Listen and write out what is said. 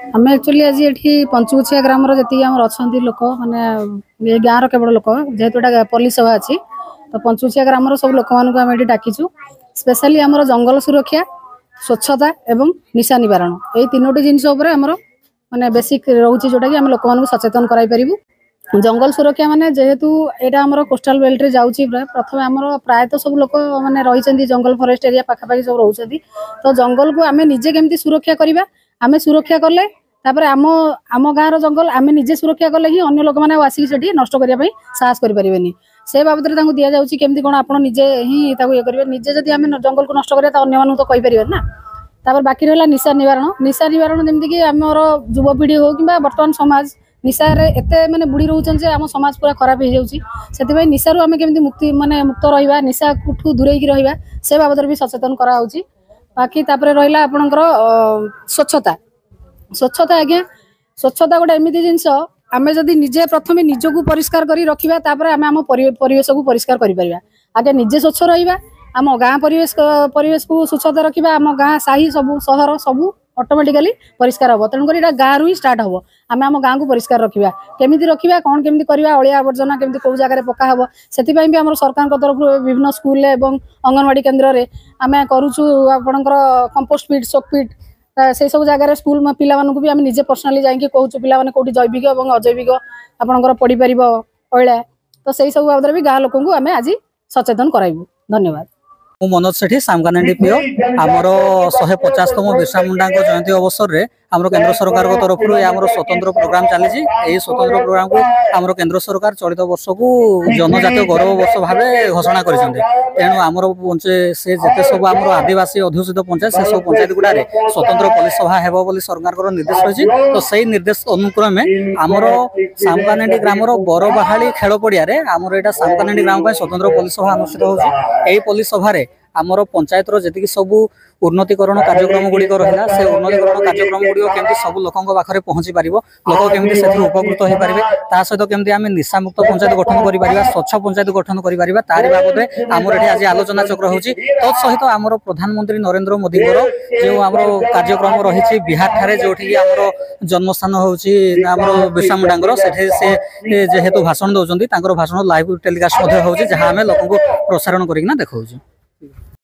आम एक्चुअली आज ये पंचुचिया ग्राम जी आम अच्छा लोक मानने गाँव केवल लोक जेहेतु यहाँ पल्ली सभा अच्छी तो पंचुचिया ग्राम सब लोक मानक ये डाकिचु स्पेशली आमर जंगल सुरक्षा स्वच्छता एवं निशा निवारण ये तीनोटी जिनस माने बेसिक रोचे जोटा कि आम लोक सचेतन कराइपरू। जंगल सुरक्षा माने जेहेतु यहाँ आम कोस्टाल बेल्ट रे जाऊँगी प्रथम आम प्रायत सब लोक मैंने रही जंगल फरेस्ट एरिया पाखापाखि सब रोचे तो जंगल को आम निजे केमती सुरक्षा करवा आम सुरक्षा कले तापर आम आम गाँव जंगल आम निजे सुरक्षा कले ही अन्य लोक मैंने आसिक नष्ट करने साहस करें से बाबद दि जाऊँगी केमती कौन आप निजे ही ये करेंगे निजे जब आम जंगल को नष्ट करें तो अन्य तो कहीपर ना। तापर बाकी रहा निशा निवारण जमीक आम युवपीढ़ी हो कि बर्तमान समाज निशारे एते माने बुड़ी रोचन आम समाज पूरा खराब हो जाए निशारू आम केमती मुक्ति माने मुक्त रहा निशा ठू दूरे रहा से बाबद भी सचेतन कराऊँगी। बाकी तापर रहा आपणकर स्वच्छता स्वच्छता आज्ञा स्वच्छता गोटे एमती जिनस आम जदि निजे प्रथम निजक परिष्कार कर रखा तापर आम आम परिवेश को परिष्कार कर आगे निजे स्वच्छ रहा आम गाँ परिवेश को स्वच्छता रखा आम गाँ साही सबू सहर सबू ऑटोमेटिकली परिष्कार हम तेणुक गाँव ही स्टार्ट हम आम आम गाँव को परिष्कार रखा केमी रखा कौन केमी करवा अलिया आवर्जना केमी कौ जगह पका हम से आम सरकार तरफ विभिन्न स्कूल एवं अंगनवाड़ी केन्द्र में आम करुचु आपणकर कंपोस्ट पिट सोक पिट से सब जगह स्कूल पिला भी आम निजे पर्सनाली जाकि कहूँ पिला कौटी जैविक और अजैविक आपणकर पड़ पार अला तो से सब बाबद भी गाँव लोक आम आज सचेतन कराइबू। धन्यवाद। मनोज सेठी सामकानेंडी पीओ आमर 150तम बिरसा मुंडा जयंती अवसर में आमर केंद्र सरकार तरफ स्वतंत्र प्रोग्राम चली स्वतंत्र प्रोग्राम को आमर केंद्र सरकार चलित वर्ष को जनजातीय गौरव वर्ष भाव घोषणा कर तेणु आमर से जिते सब आम आदिवासी अध्युषित पंचायत से सब पंचायत गुड़े स्वतंत्र पुलिस सभा हेबो सरकार निर्देश रही तो सही निर्देश अनुक्रमे आमर सामकानेंडी ग्राम बरबाहाली खेल पड़िया आमर यहाँ सामकानेंडी ग्राम स्वतंत्र पुलिस सभा अनुष्ठित होगी। पुलिस सभा आमर पंचायत जी सब उन्नतीकरण कार्यक्रम गुड़िक रहा से उन्नतीकरण कार्यक्रम गुड़िक केमती सब लोकों पाखे पहुंची पार लोक केमती से उपकृत हो पारे ता सहित केमती आम निशा मुक्त पंचायत गठन कर स्वच्छ पंचायत गठन कर तारी बाबद आमर ये आज आलोचना चक्र होती तत्सहित आमर प्रधानमंत्री नरेंद्र मोदी जो आम कार्यक्रम रही बिहार ठारे जो आमर जन्मस्थान होची बिरसा मुंडा से जेहेतु भाषण दौरान भाषण लाइव टेलीकास्ट हो जहाँ आम लोक प्रसारण करना देखा।